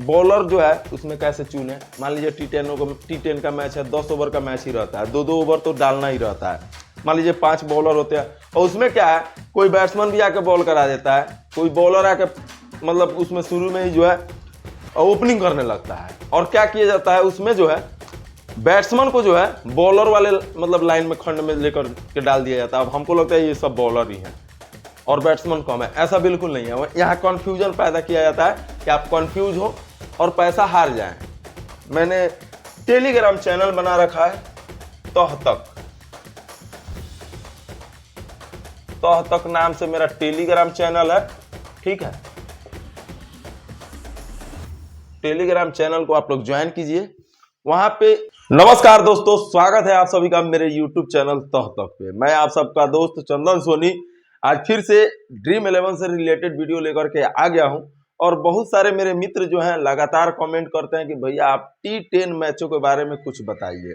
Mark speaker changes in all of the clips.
Speaker 1: Bowler जो है उसमें कैसे चुने। मान लीजिए टी10 का मैच है, 10 ओवर का मैच ही रहता है, 2-2 ओवर तो डालना ही रहता है। मान लीजिए 5 बॉलर होते हैं और उसमें क्या है, कोई बैट्समैन भी आके बॉल करा देता है, कोई बॉलर आके मतलब उसमें शुरू में ही जो है ओपनिंग करने लगता है। और क्या किया जाता है उसमें जो है बैट्समैन को जो है बॉलर वाले मतलब लाइन में खंड में लेकर के डाल दिया जाता है। अब हमको लगता है ये सब बॉलर ही हैं और बैट्समैन कम है, ऐसा बिल्कुल नहीं है। यहाँ कन्फ्यूजन पैदा किया जाता है कि आप कन्फ्यूज हो और पैसा हार जाएं। मैंने टेलीग्राम चैनल बना रखा है तह तक नाम से मेरा टेलीग्राम चैनल है, ठीक है। टेलीग्राम चैनल को आप लोग ज्वाइन कीजिए वहां पे। नमस्कार दोस्तों, स्वागत है आप सभी का मेरे यूट्यूब चैनल तह तक पे। मैं आप सबका दोस्त चंदन सोनी आज फिर से ड्रीम 11 से रिलेटेड वीडियो लेकर के आ गया हूं। और बहुत सारे मेरे मित्र जो हैं लगातार कमेंट करते हैं कि भैया आप T10 मैचों के बारे में कुछ बताइए।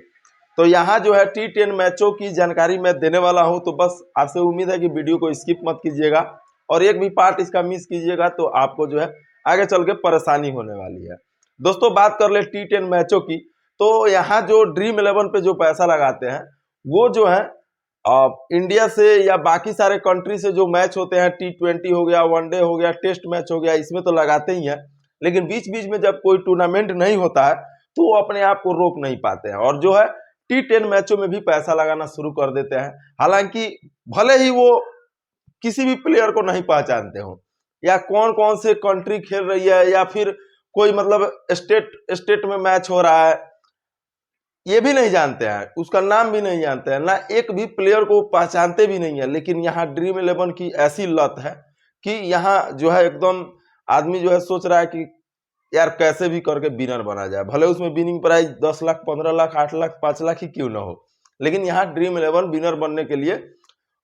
Speaker 1: तो यहाँ जो है T10 मैचों की जानकारी मैं देने वाला हूं, तो बस आपसे उम्मीद है कि वीडियो को स्किप मत कीजिएगा और एक भी पार्ट इसका मिस कीजिएगा तो आपको जो है आगे चल के परेशानी होने वाली है। दोस्तों बात कर ले T10 मैचों की, तो यहाँ जो ड्रीम 11 पे जो पैसा लगाते हैं वो जो है इंडिया से या बाकी सारे कंट्री से जो मैच होते हैं, T20 हो गया, वनडे हो गया, टेस्ट मैच हो गया, इसमें तो लगाते ही हैं। लेकिन बीच बीच में जब कोई टूर्नामेंट नहीं होता है तो वो अपने आप को रोक नहीं पाते हैं और जो है T10 मैचों में भी पैसा लगाना शुरू कर देते हैं। हालांकि भले ही वो किसी भी प्लेयर को नहीं पहचानते हो या कौन कौन से कंट्री खेल रही है या फिर कोई मतलब स्टेट में मैच हो रहा है ये भी नहीं जानते हैं, उसका नाम भी नहीं जानते हैं, ना एक भी प्लेयर को पहचानते भी नहीं है। लेकिन यहाँ ड्रीम 11 की ऐसी लत है कि यहाँ जो है एकदम आदमी जो है सोच रहा है कि यार कैसे भी करके विनर बना जाए, भले उसमें विनिंग प्राइस 10 लाख, 15 लाख, 8 लाख, 5 लाख ही क्यों ना हो। लेकिन यहाँ ड्रीम 11 विनर बनने के लिए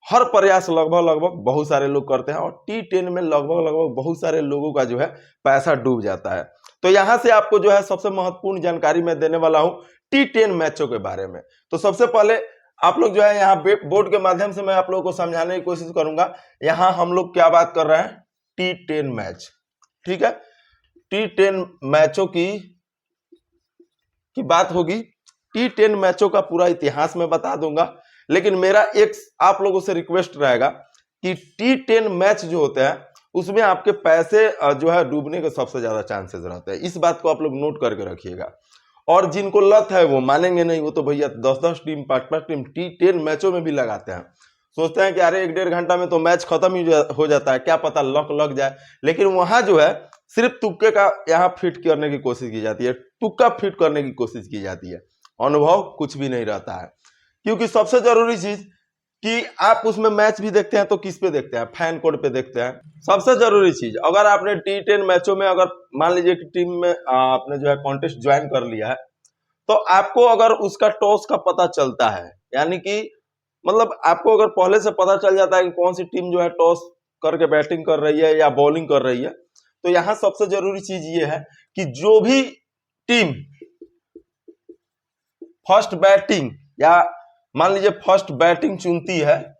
Speaker 1: हर प्रयास लगभग बहुत सारे लोग करते हैं और T10 में लगभग बहुत सारे लोगों का जो है पैसा डूब जाता है। तो यहाँ से आपको जो है सबसे महत्वपूर्ण जानकारी मैं देने वाला हूँ T10 मैचों के बारे में। तो सबसे पहले आप लोग जो है यहाँ बोर्ड के माध्यम से मैं आप लोगों को समझाने की कोशिश करूंगा। यहाँ हम लोग क्या बात कर रहे हैं, T10 मैच, ठीक है। T10 मैचों की बात होगी। T10 मैचों का पूरा इतिहास मैं बता दूंगा, लेकिन मेरा एक आप लोगों से रिक्वेस्ट रहेगा कि T10 मैच जो होते हैं उसमें आपके पैसे जो है डूबने के सबसे ज्यादा चांसेस रहते हैं। इस बात को आप लोग नोट करके रखिएगा। और जिनको लत है वो मानेंगे नहीं, वो तो भैया 10-10 टीम, 5-5 टीम T10 मैचों में भी लगाते हैं। सोचते हैं कि अरे 1-1.5 घंटा में तो मैच खत्म ही हो जाता है, क्या पता लक लग जाए। लेकिन वहां जो है सिर्फ तुक्के का यहाँ फिट करने की कोशिश की जाती है, तुक्का फिट करने की कोशिश की जाती है। अनुभव कुछ भी नहीं रहता है। क्योंकि सबसे जरूरी चीज कि आप उसमें मैच भी देखते हैं तो किस पे देखते हैं, फैन कोड पे देखते हैं। सबसे जरूरी चीज, अगर आपने T10 मैचों में अगर मान लीजिए कि टीम में आपने जो है कॉन्टेस्ट ज्वाइन कर लिया है, तो आपको अगर उसका टॉस का पता चलता है, यानी कि मतलब आपको अगर पहले से पता चल जाता है कि कौन सी टीम जो है टॉस करके बैटिंग कर रही है या बॉलिंग कर रही है, तो यहाँ सबसे जरूरी चीज ये है कि जो भी टीम फर्स्ट बैटिंग या मान लीजिए फर्स्ट बैटिंग चुनती है,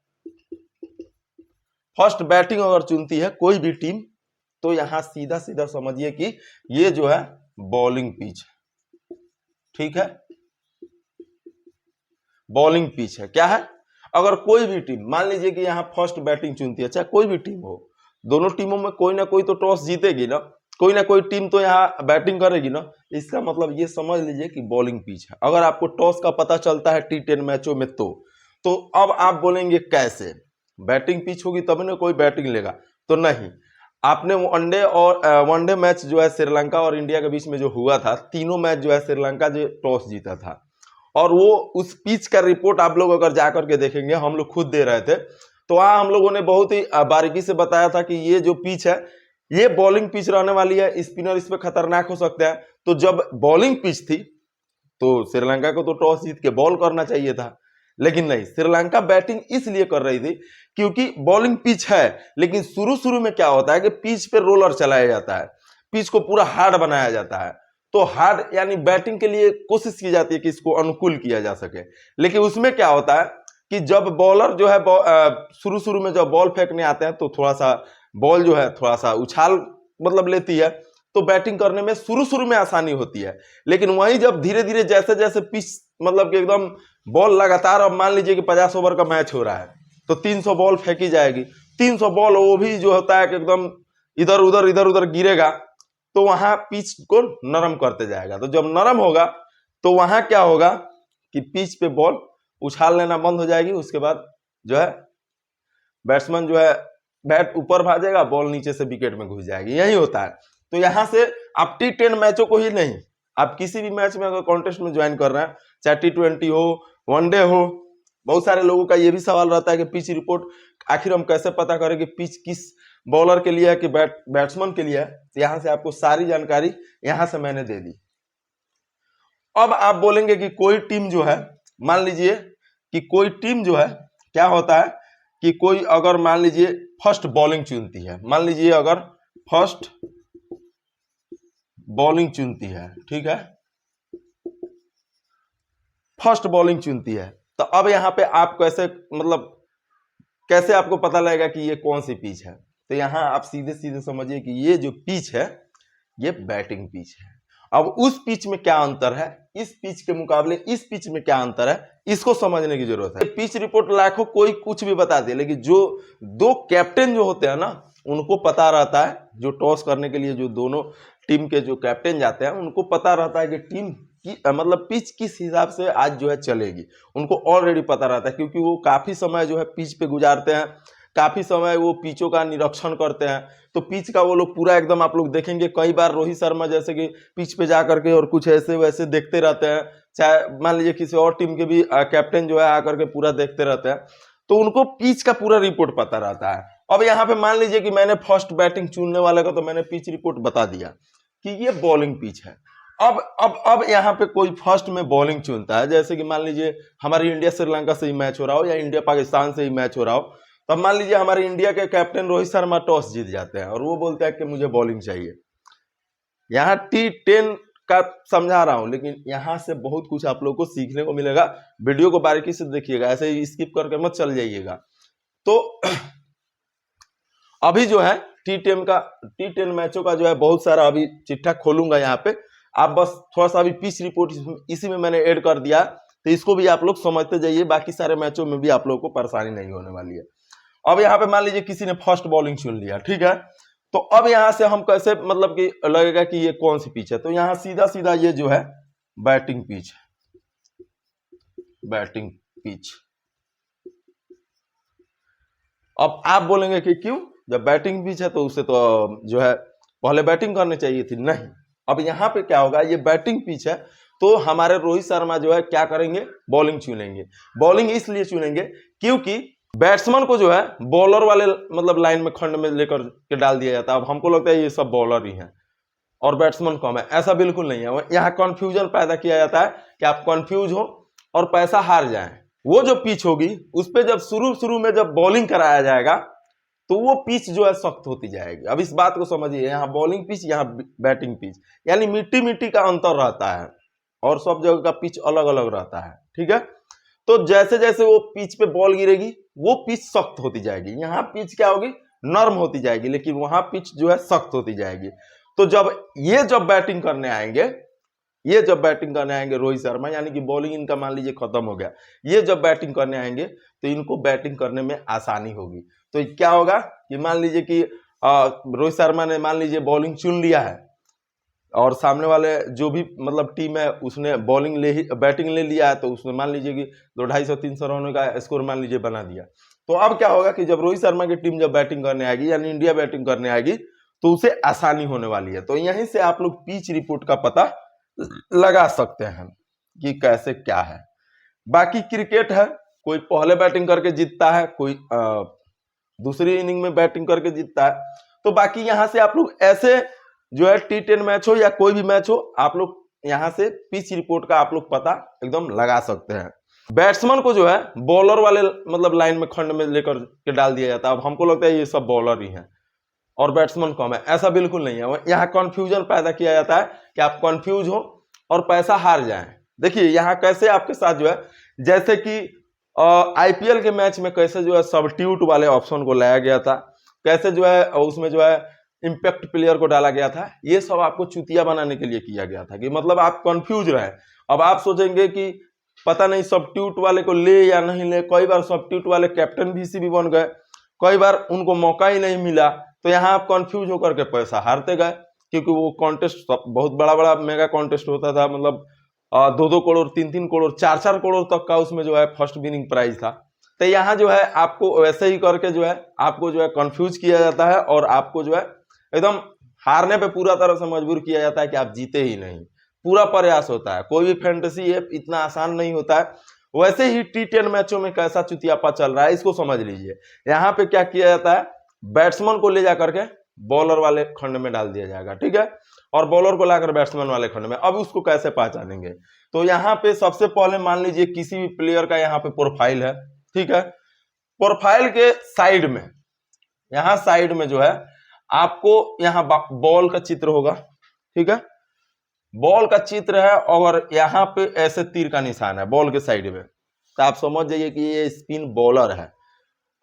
Speaker 1: फर्स्ट बैटिंग अगर चुनती है कोई भी टीम, तो यहां सीधा सीधा समझिए कि ये जो है बॉलिंग पिच है, ठीक है। बॉलिंग पिच है, क्या है, अगर कोई भी टीम मान लीजिए कि यहां फर्स्ट बैटिंग चुनती है, चाहे कोई भी टीम हो, दोनों टीमों में कोई ना कोई तो टॉस जीतेगी ना, कोई ना कोई टीम तो यहाँ बैटिंग करेगी ना। इसका मतलब ये समझ लीजिए कि बॉलिंग पिच है। अगर आपको टॉस का पता चलता है T10 मैचों में तो अब आप बोलेंगे कैसे, बैटिंग पिच होगी तब ना कोई बैटिंग लेगा, तो नहीं। आपने वनडे मैच जो है श्रीलंका और इंडिया के बीच में जो हुआ था, तीनों मैच जो है श्रीलंका जो टॉस जीता था और वो उस पिच का रिपोर्ट आप लोग अगर जाकर के देखेंगे, हम लोग खुद दे रहे थे, तो वहां हम लोगों ने बहुत ही बारीकी से बताया था कि ये जो पिच है ये बॉलिंग पिच रहने वाली है, स्पिनर इस पे खतरनाक हो सकते हैं। तो जब बॉलिंग पिच थी तो श्रीलंका को तो टॉस जीत के बॉल करना चाहिए था, लेकिन नहीं, श्रीलंका बैटिंग इसलिए कर रही थी क्योंकि बॉलिंग पिच है। लेकिन शुरू में क्या होता है कि पिच पे रोलर चलाया जाता है, पिच को पूरा हार्ड बनाया जाता है, तो हार्ड यानी बैटिंग के लिए कोशिश की जाती है कि इसको अनुकूल किया जा सके। लेकिन उसमें क्या होता है कि जब बॉलर जो है शुरू में जब बॉल फेंकने आते हैं तो थोड़ा सा बॉल जो है थोड़ा सा उछाल मतलब लेती है, तो बैटिंग करने में शुरू शुरू में आसानी होती है। लेकिन वहीं जब धीरे धीरे जैसे जैसे पिच मतलब कि एकदम बॉल लगातार, अब मान लीजिए कि 50 ओवर का मैच हो रहा है तो 300 बॉल फेंकी जाएगी, 300 बॉल वो भी जो होता है कि एकदम इधर उधर गिरेगा, तो वहां पिच को नरम करते जाएगा। तो जब नरम होगा तो वहां क्या होगा कि पिच पे बॉल उछाल लेना बंद हो जाएगी। उसके बाद जो है बैट्समैन जो है बैट ऊपर भागेगा, बॉल नीचे से विकेट में घुस जाएगी, यही होता है। तो यहाँ से आप T10 मैचों को ही नहीं, आप किसी भी मैच में अगर कॉन्टेस्ट में ज्वाइन कर रहे हैं, चाहे T20 हो, वनडे हो, बहुत सारे लोगों का ये भी सवाल रहता है कि पिच रिपोर्ट आखिर हम कैसे पता करें कि पिच किस बॉलर के लिए है कि बैट्समैन के लिए है। तो यहाँ से आपको सारी जानकारी यहाँ से मैंने दे दी। अब आप बोलेंगे कि कोई टीम जो है, मान लीजिए कि कोई टीम जो है क्या होता है कि कोई अगर मान लीजिए फर्स्ट बॉलिंग चुनती है, मान लीजिए अगर फर्स्ट बॉलिंग चुनती है, ठीक है, फर्स्ट बॉलिंग चुनती है, तो अब यहाँ पे आप कैसे मतलब कैसे आपको पता लगेगा कि ये कौन सी पिच है। तो यहाँ आप सीधे सीधे समझिए कि ये जो पिच है ये बैटिंग पिच है। अब उस पिच में क्या अंतर है, इस पिच के मुकाबले इस पिच में क्या अंतर है, इसको समझने की जरूरत है। पिच रिपोर्ट लाखों कोई कुछ भी बता दे, लेकिन जो दो कैप्टन जो होते हैं ना, उनको पता रहता है, जो टॉस करने के लिए जो दोनों टीम के जो कैप्टन जाते हैं उनको पता रहता है कि टीम की मतलब पिच किस हिसाब से आज जो है चलेगी, उनको ऑलरेडी पता रहता है, क्योंकि वो काफी समय जो है पिच पे गुजारते हैं, काफी समय वो पिचों का निरीक्षण करते हैं। तो पिच का वो लोग पूरा एकदम आप लोग देखेंगे, कई बार रोहित शर्मा जैसे कि पिच पे जा करके और कुछ ऐसे वैसे देखते रहते हैं, चाहे मान लीजिए किसी और टीम के भी कैप्टन जो है आकर के पूरा देखते रहते हैं, तो उनको पिच का पूरा रिपोर्ट पता रहता है। अब यहाँ पे मान लीजिए कि मैंने फर्स्ट बैटिंग चुनने वाले को तो मैंने पिच रिपोर्ट बता दिया कि ये बॉलिंग पिच है। अब यहाँ पे कोई फर्स्ट में बॉलिंग चुनता है, जैसे कि मान लीजिए हमारी इंडिया श्रीलंका से ही मैच हो रहा हो या इंडिया पाकिस्तान से ही मैच हो रहा हो, तब मान लीजिए हमारे इंडिया के कैप्टन रोहित शर्मा टॉस जीत जाते हैं और वो बोलते हैं कि मुझे बॉलिंग चाहिए। यहाँ T10 का समझा रहा हूं, लेकिन यहाँ से बहुत कुछ आप लोगों को सीखने को मिलेगा। वीडियो को बारीकी से देखिएगा, ऐसे ही स्किप करके मत चल जाइएगा। तो अभी जो है T10 मैचों का जो है बहुत सारा अभी चिट्ठा खोलूंगा यहाँ पे, आप बस थोड़ा सा अभी पिच रिपोर्ट इसी में मैंने ऐड कर दिया, तो इसको भी आप लोग समझते जाइए, बाकी सारे मैचों में भी आप लोगों को परेशानी नहीं होने वाली है। अब यहाँ पे मान लीजिए किसी ने फर्स्ट बॉलिंग चुन लिया, ठीक है, तो अब यहाँ से हम कैसे मतलब कि लगेगा कि ये कौन सी पिच है। तो यहाँ सीधा सीधा ये जो है बैटिंग पिच है, बैटिंग पिच। अब आप बोलेंगे कि क्यों, जब बैटिंग पिच है तो उसे तो जो है पहले बैटिंग करनी चाहिए थी। नहीं, अब यहाँ पे क्या होगा, ये बैटिंग पिच है तो हमारे रोहित शर्मा जो है क्या करेंगे, बॉलिंग चुनेंगे। बॉलिंग इसलिए चुनेंगे क्योंकि बैट्समैन को जो है बॉलर वाले मतलब लाइन में खंड में लेकर के डाल दिया जाता है। अब हमको लगता है ये सब बॉलर ही हैं और बैट्समैन कम है, ऐसा बिल्कुल नहीं है। यहाँ कंफ्यूजन पैदा किया जाता है कि आप कंफ्यूज हो और पैसा हार जाएं। वो जो पिच होगी उस पर जब शुरू में जब बॉलिंग कराया जाएगा तो वो पिच जो है सख्त होती जाएगी। अब इस बात को समझिए, यहाँ बॉलिंग पिच, यहाँ बैटिंग पिच, यानी मिट्टी का अंतर रहता है और सब जगह का पिच अलग अलग रहता है, ठीक है। तो जैसे जैसे वो पिच पे बॉल गिरेगी वो पिच सख्त होती जाएगी। यहाँ पिच क्या होगी, नर्म होती जाएगी, लेकिन वहां पिच जो है सख्त होती जाएगी। तो जब बैटिंग करने आएंगे, रोहित शर्मा, यानी कि बॉलिंग इनका मान लीजिए खत्म हो गया, ये जब बैटिंग करने आएंगे तो इनको बैटिंग करने में आसानी होगी। तो क्या होगा कि मान लीजिए कि रोहित शर्मा ने मान लीजिए बॉलिंग चुन लिया है और सामने वाले जो भी मतलब टीम है उसने बैटिंग ले लिया है, तो उसने मान लीजिए कि 250-300 रनों का स्कोर मान लीजिए बना दिया। तो अब क्या होगा कि जब रोहित शर्मा की टीम जब बैटिंग करने आएगी, यानी इंडिया बैटिंग करने आएगी, तो उसे आसानी होने वाली है। तो यहीं से आप लोग पिच रिपोर्ट का पता लगा सकते हैं कि कैसे क्या है। बाकी क्रिकेट है, कोई पहले बैटिंग करके जीतता है, कोई दूसरी इनिंग में बैटिंग करके जीतता है। तो बाकी यहाँ से आप लोग ऐसे जो है T10 मैच हो या कोई भी मैच हो, आप लोग यहाँ से पिच रिपोर्ट का आप लोग पता एकदम लगा सकते हैं। बैट्समैन को जो है बॉलर वाले मतलब लाइन में खंड में लेकर के डाल दिया जाता है। अब हमको लगता है ये सब बॉलर ही हैं और बैट्समैन कम है, ऐसा बिल्कुल नहीं है। यहाँ कंफ्यूजन पैदा किया जाता है कि आप कंफ्यूज हो और पैसा हार जाएं। देखिए यहाँ कैसे आपके साथ जो है, जैसे कि IPL के मैच में कैसे जो है सब्स्टिट्यूट वाले ऑप्शन को लाया गया था, कैसे जो है उसमें जो है इम्पैक्ट प्लेयर को डाला गया था। ये सब आपको चुतिया बनाने के लिए किया गया था कि मतलब आप कंफ्यूज रहे। अब आप सोचेंगे कि पता नहीं सब्स्टिट्यूट वाले को ले या नहीं ले। कई बार सब्स्टिट्यूट वाले कैप्टन भी बन गए, कई बार उनको मौका ही नहीं मिला, तो यहाँ आप कंफ्यूज होकर के पैसा हारते गए, क्योंकि वो कॉन्टेस्ट बहुत बड़ा बड़ा मेगा कॉन्टेस्ट होता था। मतलब 2-2 करोड़, 3-3 करोड़, 4-4 करोड़ तक का उसमें जो है फर्स्ट विनिंग प्राइज था। तो यहाँ जो है आपको वैसे ही करके जो है आपको जो है कंफ्यूज किया जाता है और आपको जो है एकदम हारने पे पूरा तरह से मजबूर किया जाता है कि आप जीते ही नहीं। पूरा प्रयास होता है, कोई भी फैंटेसी ऐप इतना आसान नहीं होता है। वैसे ही T10 मैचों में कैसा चुतियापा चल रहा है इसको समझ लीजिए। यहाँ पे क्या किया जाता है, बैट्समैन को ले जाकर के बॉलर वाले खंड में डाल दिया जाएगा, ठीक है, और बॉलर को लाकर बैट्समैन वाले खंड में। अब उसको कैसे पहचानेंगे, तो यहाँ पे सबसे पहले मान लीजिए किसी भी प्लेयर का यहाँ पे प्रोफाइल है, ठीक है। प्रोफाइल के साइड में, यहाँ साइड में जो है आपको यहाँ बॉल का चित्र होगा, ठीक है, बॉल का चित्र है और यहाँ पे ऐसे तीर का निशान है बॉल के साइड में, तो आप समझ जाइए कि ये स्पिन बॉलर है।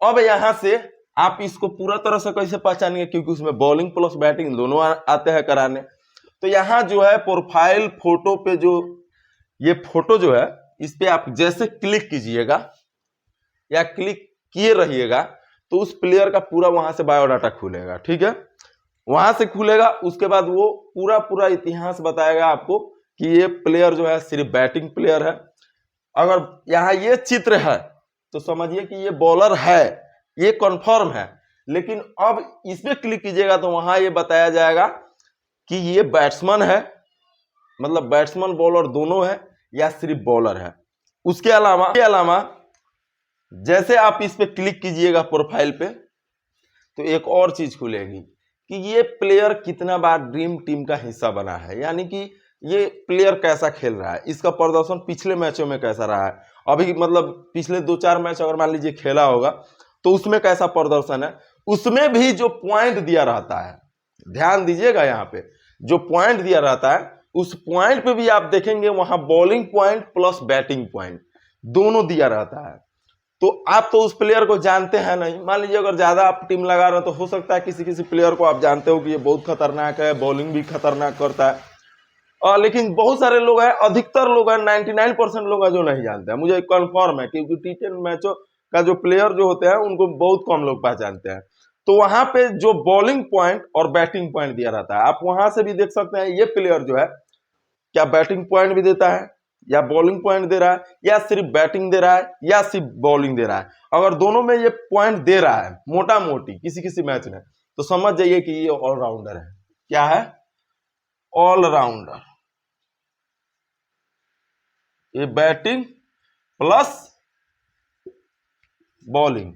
Speaker 1: अब यहाँ से आप इसको पूरा तरह से कैसे पहचानेंगे, क्योंकि उसमें बॉलिंग प्लस बैटिंग दोनों आते हैं कराने। तो यहाँ जो है प्रोफाइल फोटो पे जो ये फोटो जो है इस पे आप जैसे क्लिक कीजिएगा या क्लिक किए रहिएगा तो उस प्लेयर का पूरा वहां से बायोडाटा खुलेगा, ठीक है, वहां से खुलेगा। उसके बाद वो पूरा इतिहास बताएगा आपको कि ये प्लेयर जो है सिर्फ बैटिंग प्लेयर है। अगर यहाँ ये चित्र है तो समझिए कि ये बॉलर है, ये कंफर्म है। लेकिन अब इस पे क्लिक कीजिएगा तो वहां ये बताया जाएगा कि ये बैट्समैन है, मतलब बैट्समैन बॉलर दोनों है या सिर्फ बॉलर है। उसके अलावा जैसे आप इस पे क्लिक कीजिएगा प्रोफाइल पे तो एक और चीज खुलेगी कि ये प्लेयर कितना बार ड्रीम टीम का हिस्सा बना है, यानी कि ये प्लेयर कैसा खेल रहा है, इसका प्रदर्शन पिछले मैचों में कैसा रहा है, अभी मतलब पिछले 2-4 मैच अगर मान लीजिए खेला होगा तो उसमें कैसा प्रदर्शन है, उसमें भी जो पॉइंट दिया रहता है, ध्यान दीजिएगा यहाँ पे जो पॉइंट दिया रहता है उस पॉइंट पे भी आप देखेंगे वहां bowling point plus batting point दोनों दिया रहता है। तो आप तो उस प्लेयर को जानते हैं नहीं, मान लीजिए अगर ज्यादा आप टीम लगा रहे हो तो हो सकता है किसी प्लेयर को आप जानते हो कि ये बहुत खतरनाक है, बॉलिंग भी खतरनाक करता है, लेकिन बहुत सारे लोग हैं, अधिकतर लोग हैं, 99% लोग हैं जो नहीं जानते हैं। मुझे कंफर्म है क्योंकि T10 मैचों का जो प्लेयर जो होते हैं उनको बहुत कम लोग पहचानते हैं। तो वहां पे जो बॉलिंग पॉइंट और बैटिंग पॉइंट दिया रहता है, आप वहां से भी देख सकते हैं ये प्लेयर जो है क्या बैटिंग पॉइंट भी देता है या बॉलिंग पॉइंट दे रहा है या सिर्फ बैटिंग दे रहा है या सिर्फ बॉलिंग दे रहा है। अगर दोनों में ये पॉइंट दे रहा है मोटा मोटी किसी मैच में तो समझ जाइए कि ये ऑलराउंडर है। क्या है? ऑलराउंडर। ये बैटिंग प्लस बॉलिंग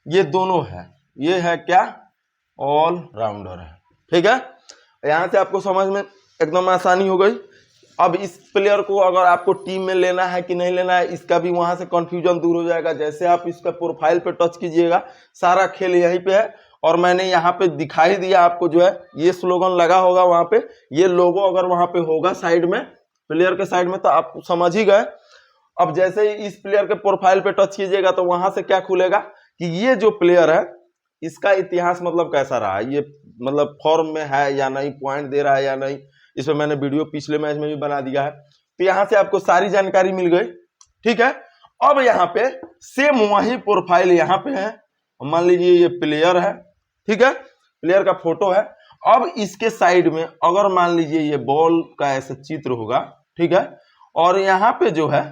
Speaker 1: ये दोनों है, ये है क्या? ऑलराउंडर है, ठीक है। यहां से आपको समझ में एकदम आसानी हो गई। अब इस प्लेयर को अगर आपको टीम में लेना है कि नहीं लेना है इसका भी वहां से कंफ्यूजन दूर हो जाएगा। जैसे आप इसका प्रोफाइल पे टच कीजिएगा सारा खेल यहीं पे है और मैंने यहाँ पे दिखाई दिया आपको जो है ये स्लोगन लगा होगा वहां पे, ये लोगो अगर वहां पे होगा साइड में प्लेयर के साइड में तो आप समझ ही गए। अब जैसे ही इस प्लेयर के प्रोफाइल पे टच कीजिएगा तो वहां से क्या खुलेगा कि ये जो प्लेयर है इसका इतिहास मतलब कैसा रहा है, ये मतलब फॉर्म में है या नहीं, पॉइंट दे रहा है या नहीं। इस पर मैंने वीडियो पिछले मैच में भी बना दिया है। तो यहाँ से आपको सारी जानकारी मिल गई, ठीक है। अब यहाँ पे सेम वही प्रोफाइल यहाँ पे है, मान लीजिए ये प्लेयर है, ठीक है, प्लेयर का फोटो है। अब इसके साइड में अगर मान लीजिए ये बॉल का ऐसा चित्र होगा, ठीक है, और यहाँ पे जो है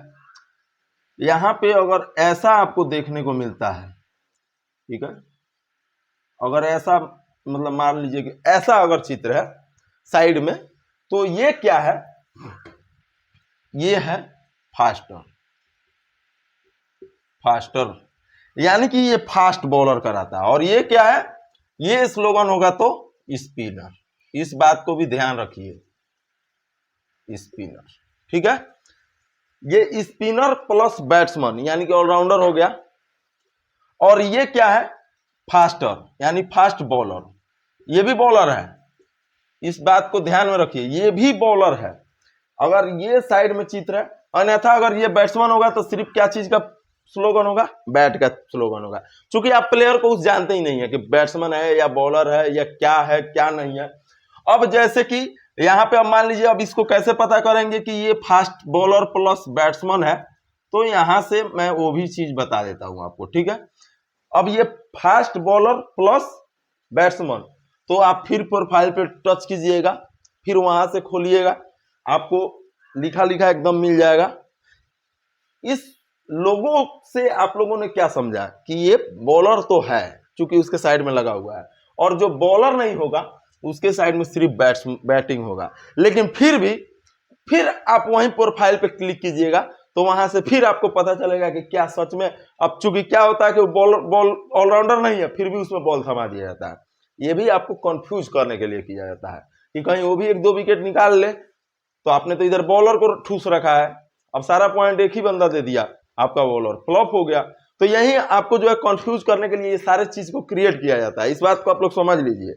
Speaker 1: यहाँ पे अगर ऐसा आपको देखने को मिलता है, ठीक है, अगर ऐसा मतलब मान लीजिए कि ऐसा अगर चित्र है साइड में तो ये क्या है? ये है फास्टर, यानी कि ये फास्ट बॉलर कराता है। और ये क्या है? ये स्लोगन होगा तो स्पिनर। इस बात को भी ध्यान रखिए, स्पिनर, ठीक है। ये स्पिनर प्लस बैट्समैन यानी कि ऑलराउंडर हो गया। और ये क्या है? फास्टर यानी फास्ट बॉलर, ये भी बॉलर है, इस बात को ध्यान में रखिए, ये भी बॉलर है। अगर ये साइड में चित्र है, अन्यथा अगर ये बैट्समैन होगा तो सिर्फ क्या चीज का स्लोगन होगा, बैट का स्लोगन होगा। क्योंकि आप प्लेयर को उस जानते ही नहीं है कि बैट्समैन है या बॉलर है या क्या नहीं है। अब जैसे कि यहाँ पे अब मान लीजिए, अब इसको कैसे पता करेंगे कि ये फास्ट बॉलर प्लस बैट्समैन है, तो यहां से मैं वो भी चीज बता देता हूं आपको, ठीक है। अब ये फास्ट बॉलर प्लस बैट्समैन, तो आप फिर प्रोफाइल पे टच कीजिएगा, फिर वहां से खोलिएगा, आपको लिखा लिखा एकदम मिल जाएगा। इस लोगों से आप लोगों ने क्या समझा कि ये बॉलर तो है क्योंकि उसके साइड में लगा हुआ है, और जो बॉलर नहीं होगा उसके साइड में सिर्फ बैटिंग होगा। लेकिन फिर आप वहीं प्रोफाइल पे क्लिक कीजिएगा, तो वहां से फिर आपको पता चलेगा कि क्या सच में, अब चूंकि क्या होता है कि बॉल ऑलराउंडर नहीं है, फिर भी उसमें बॉल थमा दिया जाता है। ये भी आपको कंफ्यूज करने के लिए किया जाता है कि कहीं वो भी 1-2 विकेट निकाल ले, तो आपने तो इधर बॉलर को ठूस रखा है, अब सारा पॉइंट एक ही बंदा दे दिया, आपका बॉलर फ्लॉप हो गया। तो यही आपको जो है कंफ्यूज करने के लिए ये सारे चीज को क्रिएट किया जाता है, इस बात को आप लोग समझ लीजिए।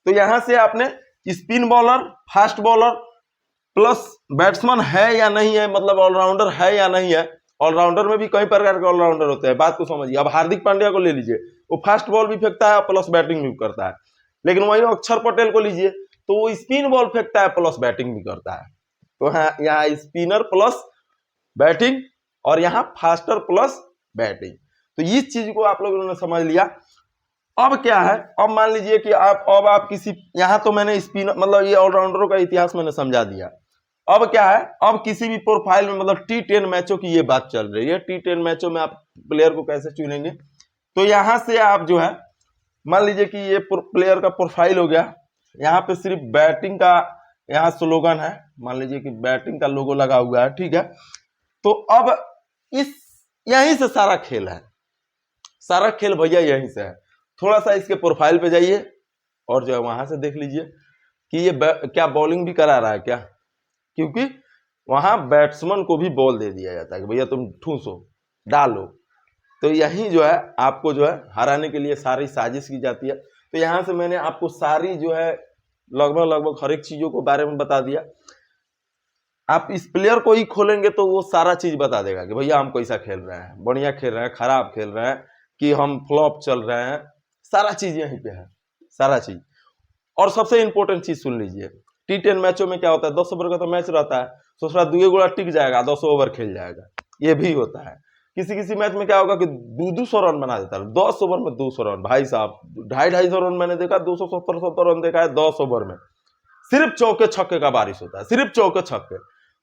Speaker 1: तो यहां से आपने spin bowler, fast bowler plus batsman है या नहीं है, मतलब ऑलराउंडर है या नहीं है। ऑलराउंडर में भी कई प्रकार के ऑलराउंडर होते हैं, बात को समझिए। अब हार्दिक पांड्या को ले लीजिए, वो फास्ट बॉल भी फेंकता है प्लस बैटिंग भी करता है। लेकिन वही अक्षर पटेल को लीजिए, तो वो स्पिन बॉल फेंकता है प्लस बैटिंग भी करता है। तो यहाँ स्पिनर प्लस बैटिंग और यहाँ फास्टर प्लस बैटिंग। तो इस चीज को आप लोगों ने समझ लिया। अब क्या है, अब मान लीजिए कि आप किसी, यहाँ तो मैंने स्पिनर मतलब ये ऑलराउंडरों का इतिहास मैंने समझा दिया। अब क्या है, अब किसी भी प्रोफाइल में मतलब T10 मैचों की ये बात चल रही है, T10 मैचों में आप प्लेयर को कैसे चुनेंगे। तो यहां से आप जो है, मान लीजिए कि ये प्लेयर का प्रोफाइल हो गया, यहाँ पे सिर्फ बैटिंग का यहाँ स्लोगन है, मान लीजिए कि बैटिंग का लोगो लगा हुआ है, ठीक है। तो अब यहीं से सारा खेल है, सारा खेल भैया यहीं से है। थोड़ा सा इसके प्रोफाइल पे जाइए और जो है वहां से देख लीजिए कि ये क्या बॉलिंग भी करा रहा है क्या, क्योंकि वहां बैट्समैन को भी बॉल दे दिया जाता है कि भैया तुम ठूसो डालो। तो यही जो है आपको जो है हराने के लिए सारी साजिश की जाती है। तो यहां से मैंने आपको सारी जो है लगभग हर एक चीजों को बारे में बता दिया। आप इस प्लेयर को ही खोलेंगे तो वो सारा चीज बता देगा कि भैया हम कैसा खेल रहे हैं, बढ़िया खेल रहे हैं, खराब खेल रहे हैं, कि हम फ्लॉप चल रहे हैं, सारा चीज यहीं पे है, सारा चीज। और सबसे इंपॉर्टेंट चीज सुन लीजिए, T10 मैचों में क्या होता है, 10 ओवर का तो मैच रहता है, दूसरा 2 गोला टिक जाएगा, 10 ओवर खेल जाएगा, ये भी होता है। किसी मैच में क्या होगा कि 200 रन बना देता है, 10 ओवर में 200 रन, भाई साहब 250 रन मैंने देखा, 270 रन देखा है 10 ओवर में। सिर्फ चौके छक्के का बारिश होता है, सिर्फ चौके छक्के,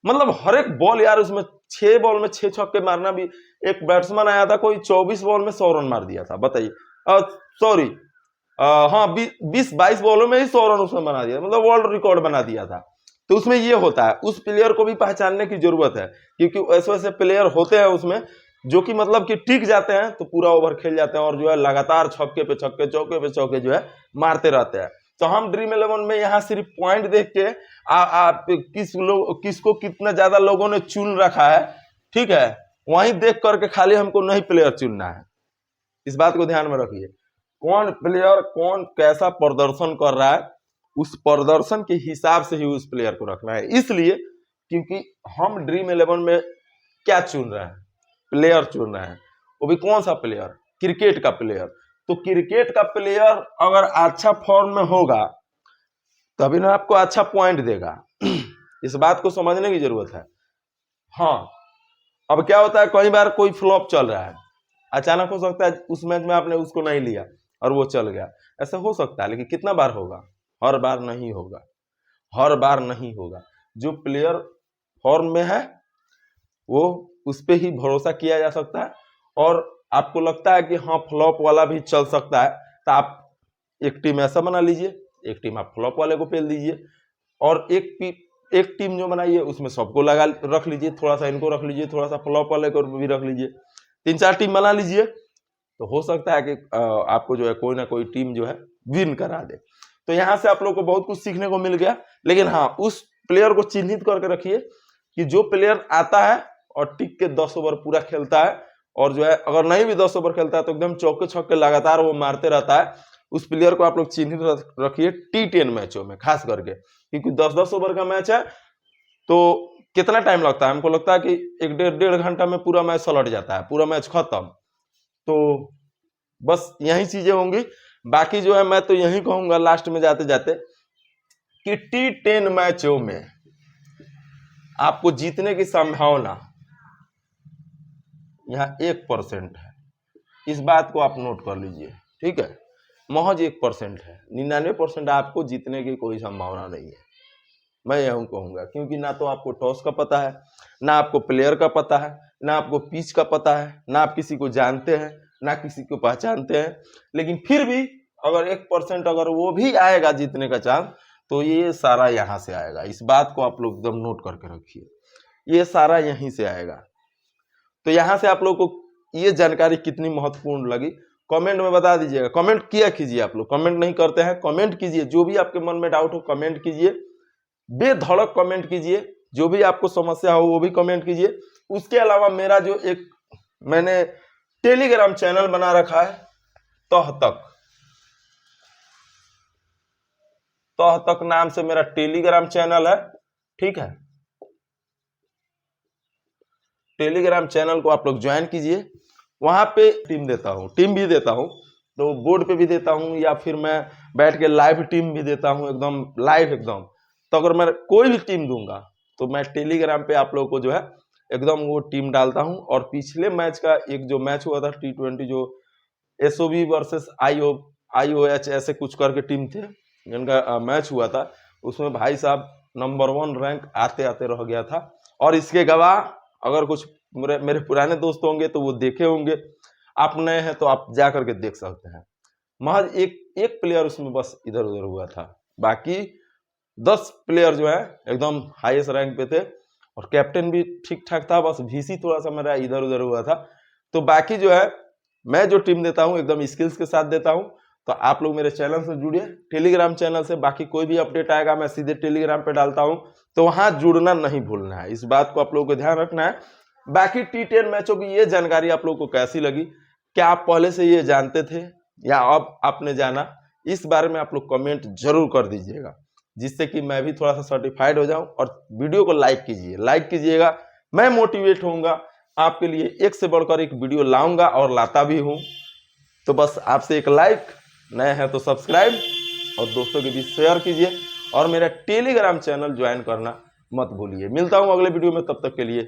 Speaker 1: मतलब हर एक बॉल यार, उसमें 6 बॉल में 6 छक्के मारना भी। एक बैट्समैन आया था, कोई 24 बॉल में 100 रन मार दिया था, बताइए, सॉरी हाँ 20-22 बॉलों में ही 100 रन उसने बना दिया, मतलब वर्ल्ड रिकॉर्ड बना दिया था। तो उसमें ये होता है, उस प्लेयर को भी पहचानने की जरूरत है, क्योंकि ऐसे वैसे प्लेयर होते हैं उसमें जो कि मतलब कि टिक जाते हैं तो पूरा ओवर खेल जाते हैं और जो है लगातार छक्के पे छक्के, चौके पे चौके जो है मारते रहते हैं। तो हम ड्रीम 11 में यहाँ सिर्फ पॉइंट देख के किसको कितना ज्यादा लोगों ने चुन रखा है, ठीक है, वहीं देख करके खाली हमको नहीं प्लेयर चुनना है। इस बात को ध्यान में रखिए, कौन प्लेयर कौन कैसा प्रदर्शन कर रहा है, उस प्रदर्शन के हिसाब से ही उस प्लेयर को रखना है। इसलिए क्योंकि हम ड्रीम 11 में क्या चुन रहे हैं, प्लेयर चुन रहे हैं, वो भी कौन सा प्लेयर, क्रिकेट का प्लेयर। तो क्रिकेट का प्लेयर अगर अच्छा फॉर्म में होगा तभी ना आपको अच्छा पॉइंट देगा। इस बात को समझने की जरूरत है। हाँ, अब क्या होता है, कई बार कोई फ्लॉप चल रहा है, अचानक हो सकता है उस मैच में आपने उसको नहीं लिया और वो चल गया, ऐसा हो सकता है। लेकिन कितना बार होगा, हर बार नहीं होगा, हर बार नहीं होगा। जो प्लेयर फॉर्म में है वो उस पे ही भरोसा किया जा सकता है। और आपको लगता है कि हाँ फ्लॉप वाला भी चल सकता है, तो आप एक टीम ऐसा बना लीजिए, एक टीम आप फ्लॉप वाले को पेल दीजिए, और एक टीम जो बनाइए उसमें सबको लगा रख लीजिए, थोड़ा सा इनको रख लीजिए, थोड़ा सा फ्लॉप वाले को भी रख लीजिए, 3-4 टीम बना लीजिए। तो हो सकता है कि आपको जो है कोई ना कोई टीम जो है विन करा दे। तो यहाँ से आप लोग को बहुत कुछ सीखने को मिल गया। लेकिन हाँ, उस प्लेयर को चिन्हित करके रखिए कि जो प्लेयर आता है और टिक के 10 ओवर पूरा खेलता है, और जो है अगर नहीं भी 10 ओवर खेलता है तो एकदम चौके छक्के लगातार वो मारते रहता है, उस प्लेयर को आप लोग चिन्हित रखिए T10 मैचों में खास करके, क्योंकि 10-10 ओवर का मैच है। तो कितना टाइम लगता है? हमको लगता है कि 1 डेढ़ घंटा में पूरा मैच सलट जाता है, पूरा मैच खत्म। तो बस यही चीजें होंगी। बाकी जो है मैं तो यही कहूंगा लास्ट में जाते जाते कि T10 मैचों में आपको जीतने की संभावना यहाँ 1% है। इस बात को आप नोट कर लीजिए, ठीक है। महज 1% है, 99% आपको जीतने की कोई संभावना नहीं है। मैं यही कहूंगा, क्योंकि ना तो आपको टॉस का पता है, ना आपको प्लेयर का पता है, ना आपको पिच का पता है, ना आप किसी को जानते हैं, ना किसी को पहचानते हैं। लेकिन फिर भी अगर 1% अगर वो भी आएगा जीतने का चांस, तो ये सारा यहाँ से आएगा। इस बात को आप लोग एकदम नोट करके रखिए, ये सारा यहीं से आएगा। तो यहाँ से आप लोग को ये जानकारी कितनी महत्वपूर्ण लगी कमेंट में बता दीजिएगा। कमेंट किया कीजिए, आप लोग कमेंट नहीं करते हैं, कमेंट कीजिए। जो भी आपके मन में डाउट हो कमेंट कीजिए, बेधड़क कमेंट कीजिए। जो भी आपको समस्या हो वो भी कमेंट कीजिए। उसके अलावा मेरा जो एक मैंने टेलीग्राम चैनल बना रखा है, तह तक नाम से मेरा टेलीग्राम चैनल है, ठीक है। टेलीग्राम चैनल को आप लोग ज्वाइन कीजिए। वहां पे टीम भी देता हूं, तो बोर्ड पे भी देता हूं, या फिर मैं बैठ के लाइव टीम भी देता हूं, एकदम लाइव एकदम। तो अगर मैं कोई भी टीम दूंगा तो मैं टेलीग्राम पे आप लोगों को जो है एकदम वो टीम डालता हूं। और पिछले मैच का एक जो मैच हुआ था T20, जो SOB वर्सेस IOH ऐसे कुछ करके टीम थे जिनका मैच हुआ था, उसमें भाई साहब नंबर 1 रैंक आते आते रह गया था। और इसके गवाह अगर कुछ मेरे पुराने दोस्त होंगे तो वो देखे होंगे, आप नए हैं तो आप जा करके देख सकते हैं। महज एक प्लेयर उसमें बस इधर उधर हुआ था, बाकी 10 प्लेयर जो है एकदम हाईएस्ट रैंक पे थे। और कैप्टन भी ठीक ठाक था, बस VC थोड़ा सा मेरा इधर उधर हुआ था। तो बाकी जो है मैं जो टीम देता हूँ एकदम स्किल्स के साथ देता हूँ। तो आप लोग मेरे चैनल से जुड़िए, टेलीग्राम चैनल से। बाकी कोई भी अपडेट आएगा मैं सीधे टेलीग्राम पे डालता हूँ, तो वहां जुड़ना नहीं भूलना है। इस बात को आप लोगों को ध्यान रखना है। बाकी T10 मैचों की ये जानकारी आप लोगों को कैसी लगी? क्या आप पहले से ये जानते थे या अब आपने जाना? इस बारे में आप लोग कमेंट जरूर कर दीजिएगा, जिससे कि मैं भी थोड़ा सा सर्टिफाइड हो जाऊं। और वीडियो को लाइक कीजिएगा, मैं मोटिवेट होऊंगा। आपके लिए एक से बढ़कर एक वीडियो लाऊंगा और लाता भी हूं। तो बस आपसे एक लाइक, नए हैं तो सब्सक्राइब और दोस्तों के बीच शेयर कीजिए। और मेरा टेलीग्राम चैनल ज्वाइन करना मत भूलिए। मिलता हूं अगले वीडियो में, तब तक के लिए